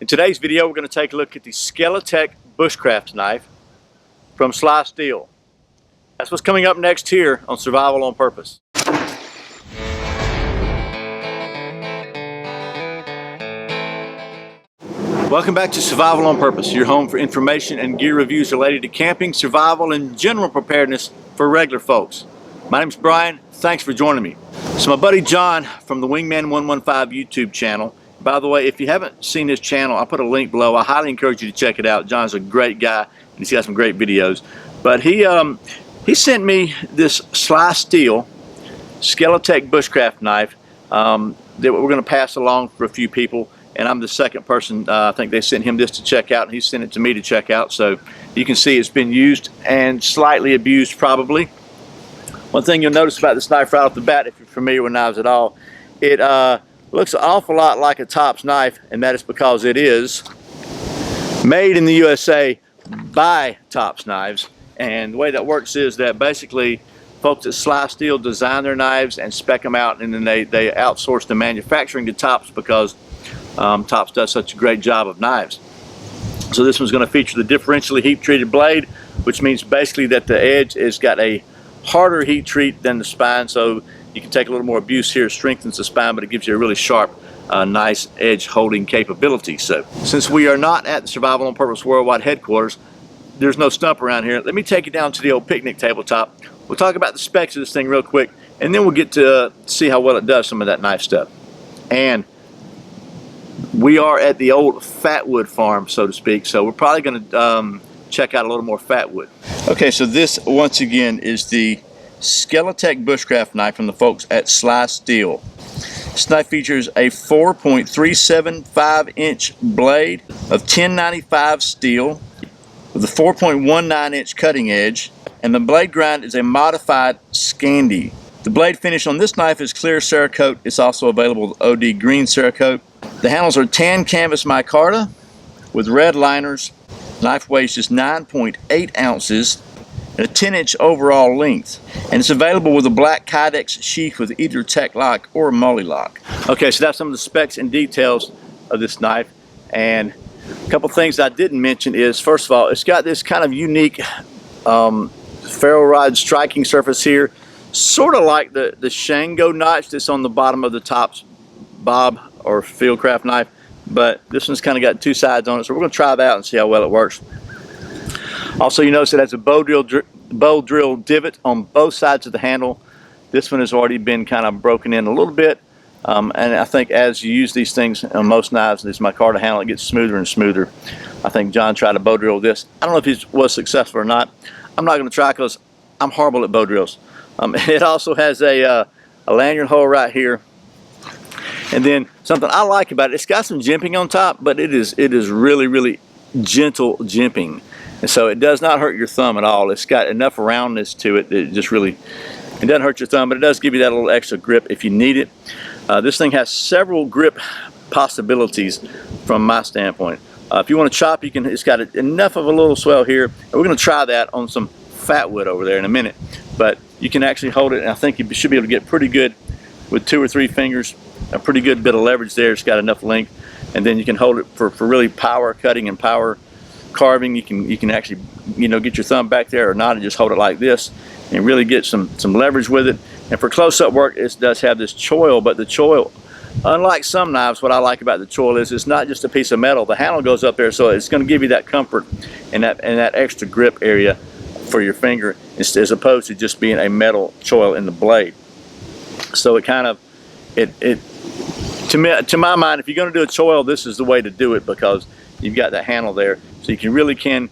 In today's video, we're going to take a look at the Skeletek Bushcraft knife from Slysteel. That's what's coming up next here on Survival on Purpose. Welcome back to Survival on Purpose, your home for information and gear reviews related to camping, survival, and general preparedness for regular folks. My name's Brian. Thanks for joining me. So my buddy John from the Wingman 115 YouTube channel. By the way, if you haven't seen his channel, I'll put a link below. I highly encourage you to check it out. John's a great guy, and he's got some great videos. But he sent me this Slysteel Skeletek Bushcraft knife that we're going to pass along for a few people. And I'm the second person. I think they sent him this to check out, and he sent it to me to check out. So you can see it's been used and slightly abused probably. One thing you'll notice about this knife right off the bat, if you're familiar with knives at all, it looks an awful lot like a Tops knife, and that is because it is made in the USA by Tops knives. And the way that works is that basically folks at Slysteel design their knives and spec them out, and then they outsource the manufacturing to Tops because Tops does such a great job of knives. So this one's going to feature the differentially heat treated blade, which means basically that the edge has got a harder heat treat than the spine, so you can take a little more abuse here. It strengthens the spine, but it gives you a really sharp, nice edge holding capability. So since we are not at the Survival on Purpose Worldwide headquarters, there's no stump around here. Let me take you down to the old picnic tabletop. We'll talk about the specs of this thing real quick, and then we'll get to see how well it does some of that knife stuff. And we are at the old Fatwood farm, so to speak, so we're probably going to check out a little more Fatwood. Okay, so this once again is the Skeletek Bushcraft knife from the folks at Slysteel. This knife features a 4.375-inch blade of 1095 steel with a 4.19-inch cutting edge, and the blade grind is a modified Scandi. The blade finish on this knife is clear Cerakote. It's also available with OD green Cerakote. The handles are tan canvas micarta with red liners. Knife weighs just 9.8 ounces and a 10-inch overall length. And it's available with a black Kydex sheath with either Tech Lock or Mully Lock. Okay, so that's some of the specs and details of this knife. And a couple things I didn't mention is, first of all, it's got this kind of unique ferro rod striking surface here, sort of like the Shango notch that's on the bottom of the Tops bob or fieldcraft knife, but this one's kind of got two sides on it, so we're going to try that out and see how well it works. Also, you notice it has a bow drill divot on both sides of the handle. This one has already been kind of broken in a little bit, and I think as you use these things on most knives, this micarta handle, it gets smoother and smoother. I think John tried to bow drill this. I don't know if he was successful or not. I'm not going to try because I'm horrible at bow drills. It also has a lanyard hole right here. And then something I like about it, it's got some jimping on top, but it is really, really gentle jimping. And so it does not hurt your thumb at all. It's got enough roundness to it that it doesn't hurt your thumb, but it does give you that little extra grip if you need it. This thing has several grip possibilities from my standpoint. If you want to chop, you can. It's got enough of a little swell here. And we're going to try that on some Fatwood over there in a minute. But you can actually hold it, and I think you should be able to get pretty good with 2 or 3 fingers. A pretty good bit of leverage there. It's got enough length, and then you can hold it for really power cutting and power carving. You can actually, you know, get your thumb back there or not and just hold it like this and really get some leverage with it. And for close-up work, it does have this choil, but the choil, unlike some knives, what I like about the choil is it's not just a piece of metal. The handle goes up there, so it's going to give you that comfort and that extra grip area for your finger, as opposed to just being a metal choil in the blade. So it kind of to my mind, if you're going to do a choil, this is the way to do it because you've got that handle there, so you can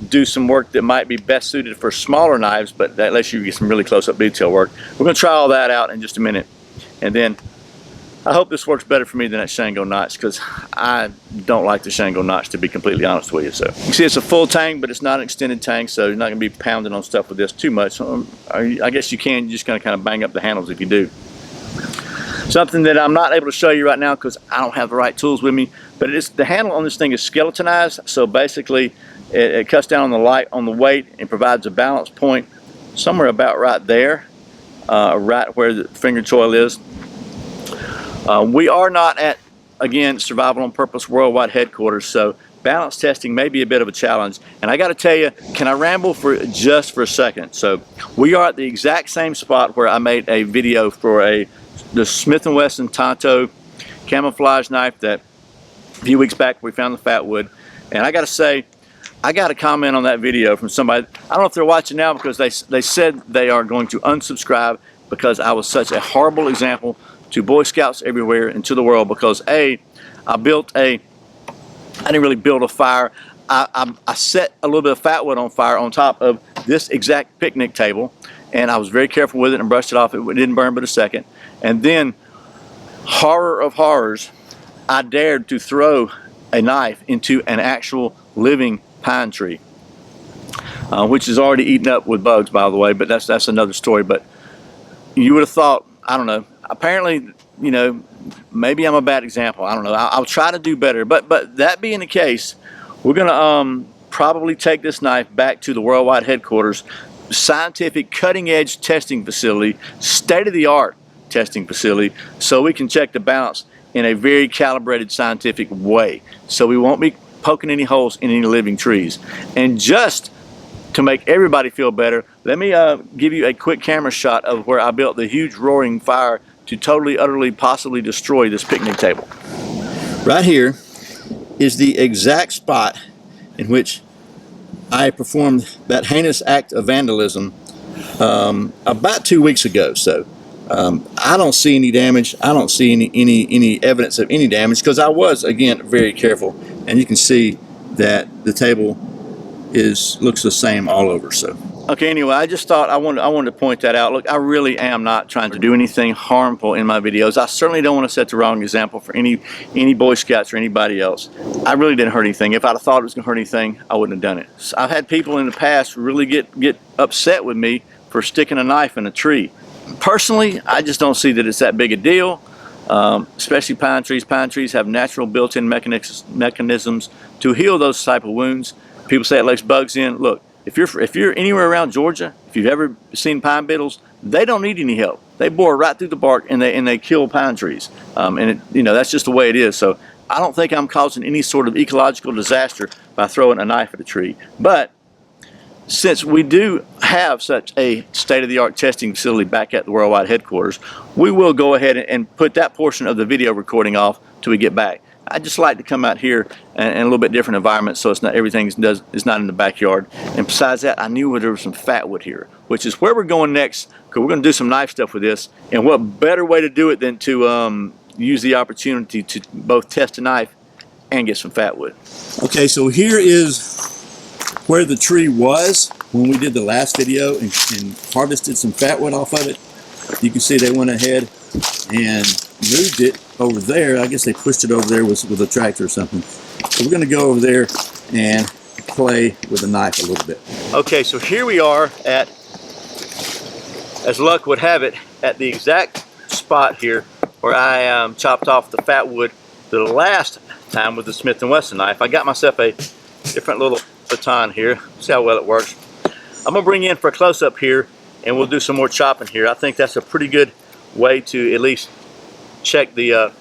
do some work that might be best suited for smaller knives, but that lets you get some really close-up detail work. We're going to try all that out in just a minute, and then I hope this works better for me than that Shango notch, because I don't like the Shango notch, to be completely honest with you. So you can see it's a full tang, but it's not an extended tang, so you're not going to be pounding on stuff with this too much. I guess you can. You're just going to kind of bang up the handles if you do. Something that I'm not able to show you right now because I don't have the right tools with me, but the handle on this thing is skeletonized, so basically it cuts down on the weight and provides a balance point somewhere about right there, right where the finger choil is. We are not at again, Survival on Purpose Worldwide Headquarters, so balance testing may be a bit of a challenge. And I got to tell you, can I ramble for just for a second? So we are at the exact same spot where I made a video for the Smith & Wesson Tonto camouflage knife that a few weeks back we found the fat wood. And I got to say, I got a comment on that video from somebody. I don't know if they're watching now, because they said they are going to unsubscribe because I was such a horrible example to Boy Scouts everywhere and to the world, because I didn't really build a fire. I set a little bit of fat wood on fire on top of this exact picnic table, and I was very careful with it and brushed it off. It didn't burn but a second. And then, horror of horrors, I dared to throw a knife into an actual living pine tree, which is already eaten up with bugs, by the way, but that's another story. But you would have thought, I don't know, apparently, you know, maybe I'm a bad example. I don't know. I'll try to do better. But that being the case, we're gonna probably take this knife back to the worldwide headquarters, scientific cutting-edge testing facility, state-of-the-art testing facility, so we can check the balance in a very calibrated scientific way, so we won't be poking any holes in any living trees. And just to make everybody feel better, let me give you a quick camera shot of where I built the huge roaring fire to totally, utterly, possibly destroy this picnic table. Right here is the exact spot in which I performed that heinous act of vandalism about 2 weeks ago. So I don't see any damage. I don't see any evidence of any damage, because I was, again, very careful. And you can see that the table looks the same all over. So okay, anyway, I just thought I wanted to point that out. Look, I really am not trying to do anything harmful in my videos. I certainly don't want to set the wrong example for any Boy Scouts or anybody else. I really didn't hurt anything. If I'd have thought it was going to hurt anything, I wouldn't have done it. So I've had people in the past really get upset with me for sticking a knife in a tree. Personally, I just don't see that it's that big a deal, especially pine trees. Pine trees have natural built-in mechanisms to heal those type of wounds. People say it lets bugs in. Look, if you're anywhere around Georgia, if you've ever seen pine beetles, they don't need any help. They bore right through the bark and they kill pine trees. And that's just the way it is. So I don't think I'm causing any sort of ecological disaster by throwing a knife at a tree. But since we do have such a state-of-the-art testing facility back at the worldwide headquarters, we will go ahead and put that portion of the video recording off till we get back. I just like to come out here in a little bit different environment, so it's not everything is not in the backyard. And besides that, I knew there was some fat wood here, which is where we're going next, because we're going to do some knife stuff with this. And what better way to do it than to use the opportunity to both test a knife and get some fat wood. Okay, so here is where the tree was when we did the last video and harvested some fat wood off of it. You can see they went ahead and moved it over there. I guess they pushed it over there with a tractor or something. So we're going to go over there and play with a knife a little bit. Okay, so here we are at, as luck would have it, at the exact spot here where I chopped off the fat wood the last time with the Smith & Wesson knife. I got myself a different little baton here. See how well it works. I'm going to bring you in for a close-up here, and we'll do some more chopping here. I think that's a pretty good way to at least check the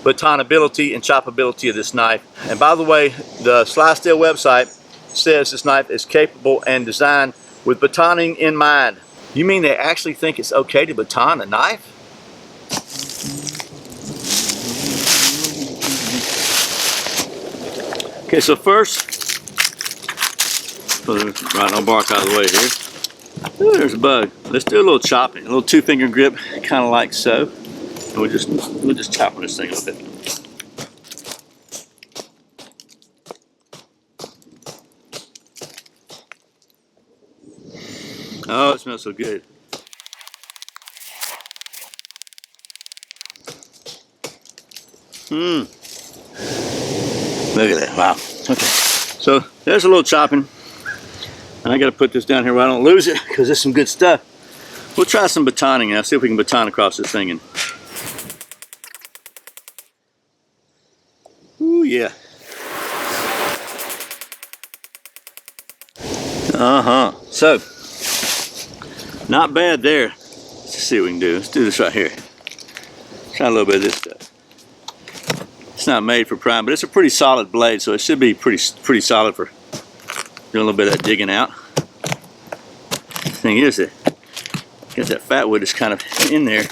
batonability and choppability of this knife. And by the way, the Slysteel website says this knife is capable and designed with batoning in mind. You mean they actually think it's okay to baton a knife? Okay, so first, right, no bark out of the way here. Ooh, there's a bug. Let's do a little chopping, a little 2-finger grip, kind of like so. And we'll just chop on this thing a little bit. Oh, it smells so good. Look at that, wow. Okay, so there's a little chopping. And I gotta put this down here where I don't lose it, because there's some good stuff. We'll try some batoning now, see if we can baton across this thing. Ooh, yeah. So, not bad there. Let's see what we can do. Let's do this right here. Try a little bit of this stuff. It's not made for prime, but it's a pretty solid blade, so it should be pretty solid for doing a little bit of that digging out. The thing is that get that fat wood is kind of in there.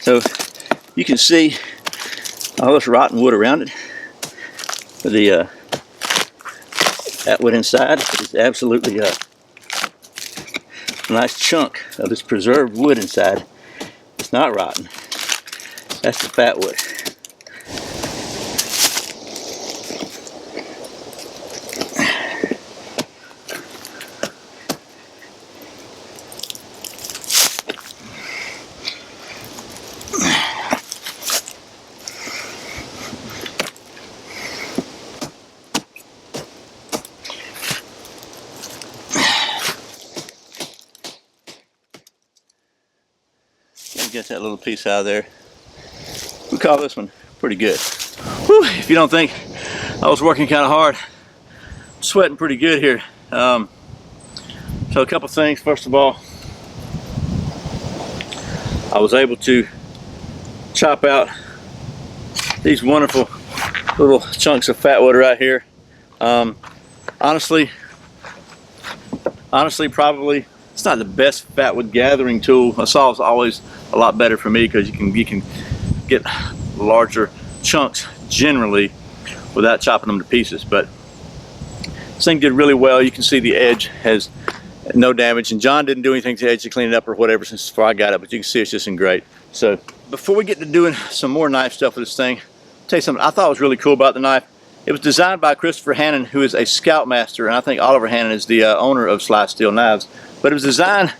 So you can see all this rotten wood around it. That wood inside is absolutely a nice chunk of this preserved wood inside. It's not rotten. That's the fat wood. Get that little piece out of there. We call this one pretty good. Whew, if you don't think I was working kind of hard, I'm sweating pretty good here. So a couple things. First of all, I was able to chop out these wonderful little chunks of fat wood right here. Honestly, probably it's not the best fat wood gathering tool. A saw is always a lot better for me because you can get larger chunks generally without chopping them to pieces. But this thing did really well. You can see the edge has no damage, and John didn't do anything to the edge to clean it up or whatever since before I got it, but you can see it's just in great. So before we get to doing some more knife stuff with this thing, I'll tell you something I thought was really cool about the knife. It was designed by Christopher Hannon, who is a Scoutmaster, and I think Oliver Hannon is the owner of Slysteel Knives. But it was designed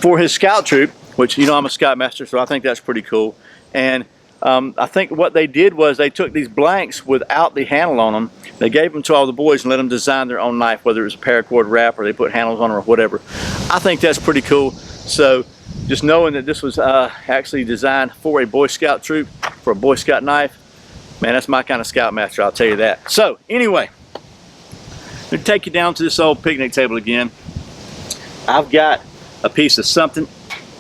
for his scout troop, which, you know, I'm a Scoutmaster, so I think that's pretty cool. And I think what they did was they took these blanks without the handle on them. They gave them to all the boys and let them design their own knife, whether it was a paracord wrap or they put handles on them or whatever. I think that's pretty cool. So just knowing that this was actually designed for a Boy Scout troop, for a Boy Scout knife, man, that's my kind of Scoutmaster, I'll tell you that. So anyway, I'm going to take you down to this old picnic table again. I've got a piece of something.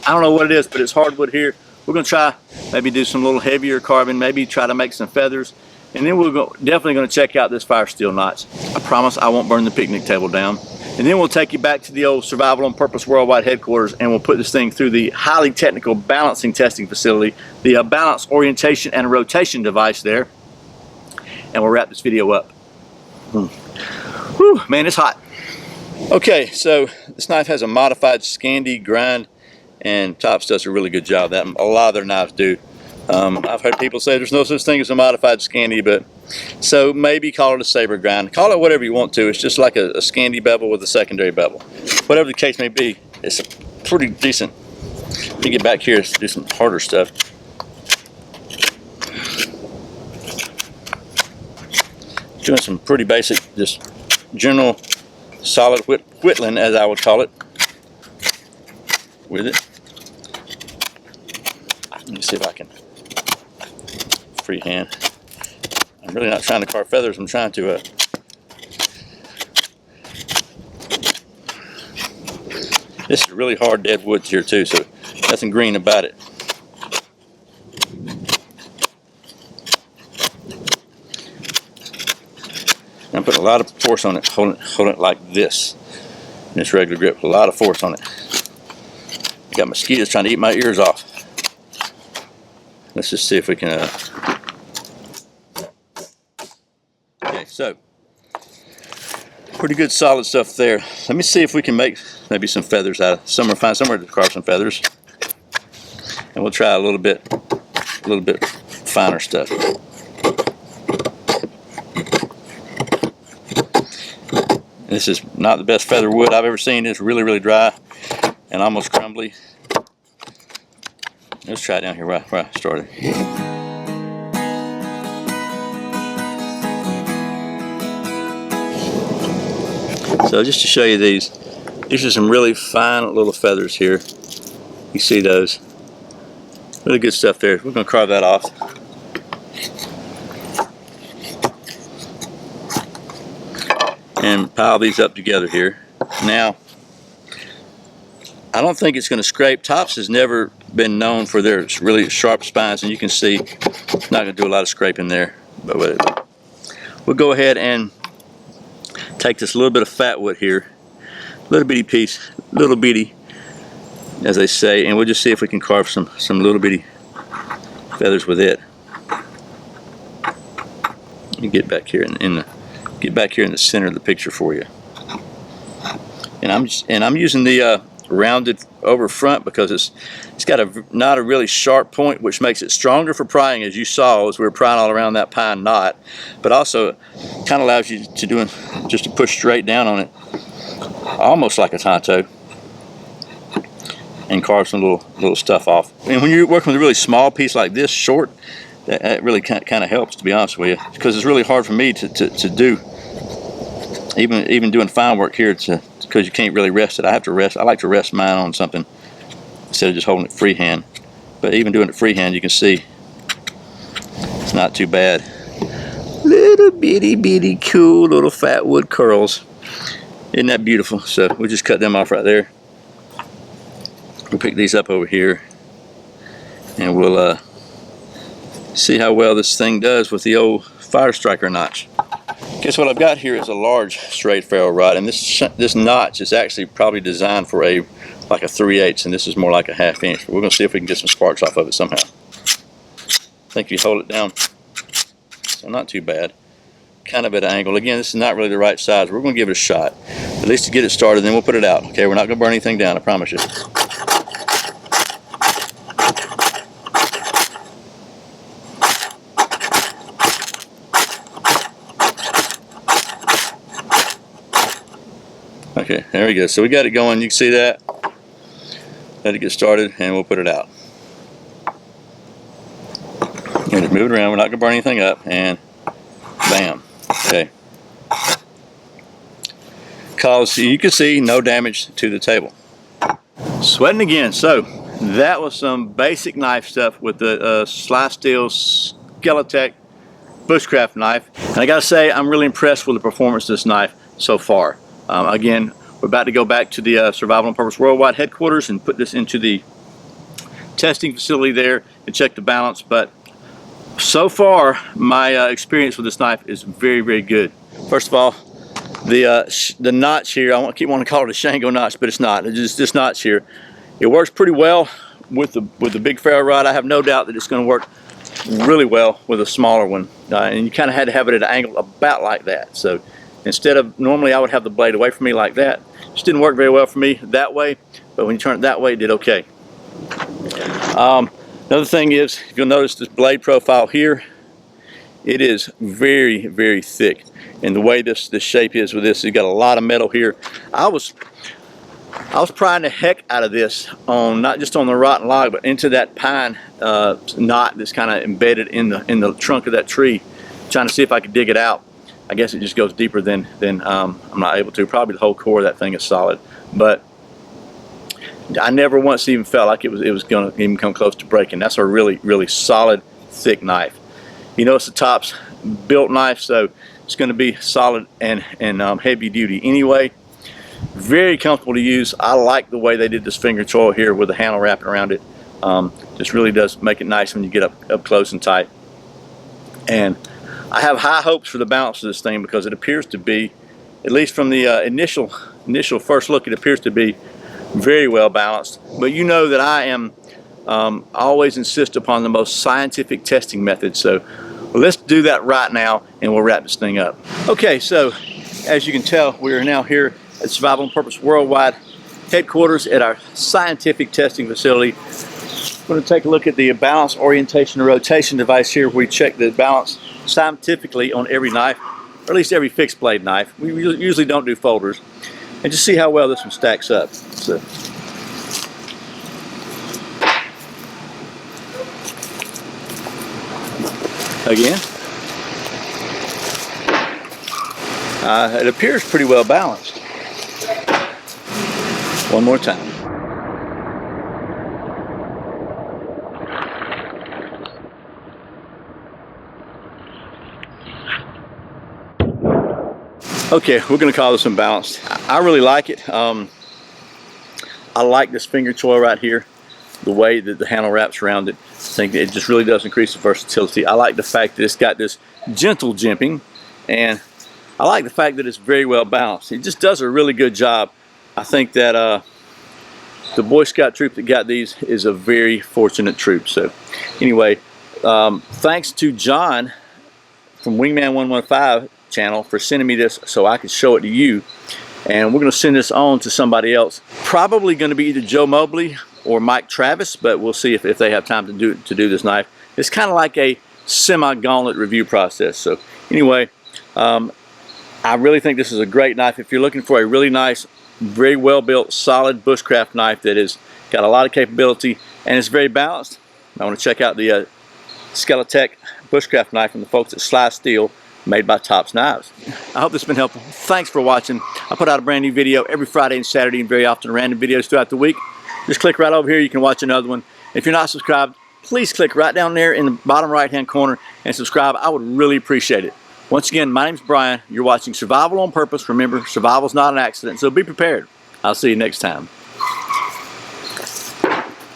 I don't know what it is, but it's hardwood here. We're going to try maybe do some little heavier carving, maybe try to make some feathers, and then we're definitely going to check out this fire steel notch. I promise I won't burn the picnic table down. And then we'll take you back to the old Survival on Purpose Worldwide headquarters, and we'll put this thing through the highly technical balancing testing facility, the balance orientation and rotation device there, and we'll wrap this video up. Whew, man, it's hot. Okay, so this knife has a modified Scandi grind, and Tops does a really good job of that. A lot of their knives do. I've heard people say there's no such thing as a modified Scandi, but so maybe call it a saber grind. Call it whatever you want to. It's just like a Scandi bevel with a secondary bevel. Whatever the case may be, it's a pretty decent. Let me get back here to do some harder stuff. Doing some pretty basic, just general solid whittling, as I would call it, with it. Let me see if I can freehand. I'm really not trying to carve feathers. I'm trying to this is really hard dead wood here too, so nothing green about it. I'm putting a lot of force on it, holding it like this. In this regular grip, a lot of force on it. Got mosquitoes trying to eat my ears off. Let's just see if we can. Okay, so pretty good solid stuff there. Let me see if we can make maybe some feathers out of somewhere. Find somewhere to carve some feathers, and we'll try a little bit finer stuff. This is not the best feather wood I've ever seen. It's really, really dry and almost crumbly. Let's try it down here where I started. So just to show you these are some really fine little feathers here. You see those. Really good stuff there. We're going to carve that off. And pile these up together here. Now, I don't think it's going to scrape. Tops has never been known for their really sharp spines, and you can see it's not going to do a lot of scraping there. But we'll go ahead and take this little bit of fat wood here, little bitty piece, little bitty, as they say, and we'll just see if we can carve some little bitty feathers with it. Let me get back here in the center of the picture for you. And I'm using the rounded over front because it's got not a really sharp point, which makes it stronger for prying, as you saw as we were prying all around that pine knot, but also kind of allows you to just to push straight down on it, almost like a tonto, and carve some little stuff off. And when you're working with a really small piece like this, short, that really kind of helps, to be honest with you, because it's really hard for me to do, even doing fine work here, because you can't really rest it. I like to rest mine on something instead of just holding it freehand. But even doing it freehand, you can see it's not too bad. Little bitty cool little fat wood curls. Isn't that beautiful? So we'll just cut them off right there. We'll pick these up over here, and we'll see how well this thing does with the old fire striker notch. Guess what I've got here is a large straight ferro rod, and this notch is actually probably designed for like a 3/8, and this is more like a 1/2 inch. But we're going to see if we can get some sparks off of it somehow. I think you hold it down, so not too bad. Kind of at an angle. Again, this is not really the right size. We're going to give it a shot, at least to get it started, then we'll put it out. Okay, we're not going to burn anything down, I promise you. Okay, there we go. So we got it going. You can see that. Let it get started, and we'll put it out. And just move it around. We're not going to burn anything up. And bam. Okay. Because you can see no damage to the table. Sweating again. So that was some basic knife stuff with the Slysteel Skeletek Bushcraft knife. And I got to say, I'm really impressed with the performance of this knife so far. Again, we're about to go back to the Survival and Purpose Worldwide headquarters and put this into the testing facility there and check the balance. But so far, my experience with this knife is very, very good. First of all, the notch here, I keep wanting to call it a Shango notch, but it's not. It's just this notch here. It works pretty well with the big ferro rod. I have no doubt that it's going to work really well with a smaller one. And you kind of had to have it at an angle about like that. So instead of, normally I would have the blade away from me like that. Just didn't work very well for me that way, but when you turn it that way, it did okay. Another thing is, if you'll notice this blade profile here, it is very, very thick. And the way this shape is with this, you got a lot of metal here. I was prying the heck out of this on, not just on the rotten log, but into that pine knot that's kind of embedded in the trunk of that tree, trying to see if I could dig it out. I guess it just goes deeper than I'm not able to. Probably the whole core of that thing is solid, but I never once even felt like it was going to even come close to breaking. That's a really, really solid, thick knife. You know, it's a Tops built knife, so it's going to be solid and heavy duty anyway. Very comfortable to use. I like the way they did this finger choil here with the handle wrapping around it. Just really does make it nice when you get up close and tight. And I have high hopes for the balance of this thing, because it appears to be, at least from the initial first look, it appears to be very well balanced. But you know that I am always insist upon the most scientific testing method. So let's do that right now, and we'll wrap this thing up. Okay, so as you can tell, we are now here at Survival and Purpose Worldwide headquarters at our scientific testing facility. We're going to take a look at the balance, orientation, and rotation device here, where we check the balance scientifically on every knife, or at least every fixed blade knife. We usually don't do folders, and just see how well this one stacks up. So, again, it appears pretty well balanced. One more time. Okay, we're going to call this one balanced. I really like it. I like this finger choil right here, the way that the handle wraps around it. I think it just really does increase the versatility. I like the fact that it's got this gentle jimping, and I like the fact that it's very well balanced. It just does a really good job. I think that the Boy Scout troop that got these is a very fortunate troop. So anyway, thanks to John from Wingman 115 channel for sending me this so I could show it to you, and we're going to send this on to somebody else. Probably going to be either Joe Mobley or Mike Travis, but we'll see if they have time to do this knife. It's kind of like a semi-gauntlet review process. So anyway, I really think this is a great knife if you're looking for a really nice, very well built, solid bushcraft knife that has got a lot of capability and it's very balanced. I want to check out the Skeletek Bushcraft knife from the folks at Slysteel, made by Tops Knives. I hope this has been helpful. Thanks for watching. I put out a brand new video every Friday and Saturday, and very often random videos throughout the week. Just click right over here, you can watch another one. If you're not subscribed, please click right down there in the bottom right hand corner and subscribe. I would really appreciate it. Once again, my name's Brian. You're watching Survival on Purpose. Remember, survival's not an accident, so be prepared. I'll see you next time.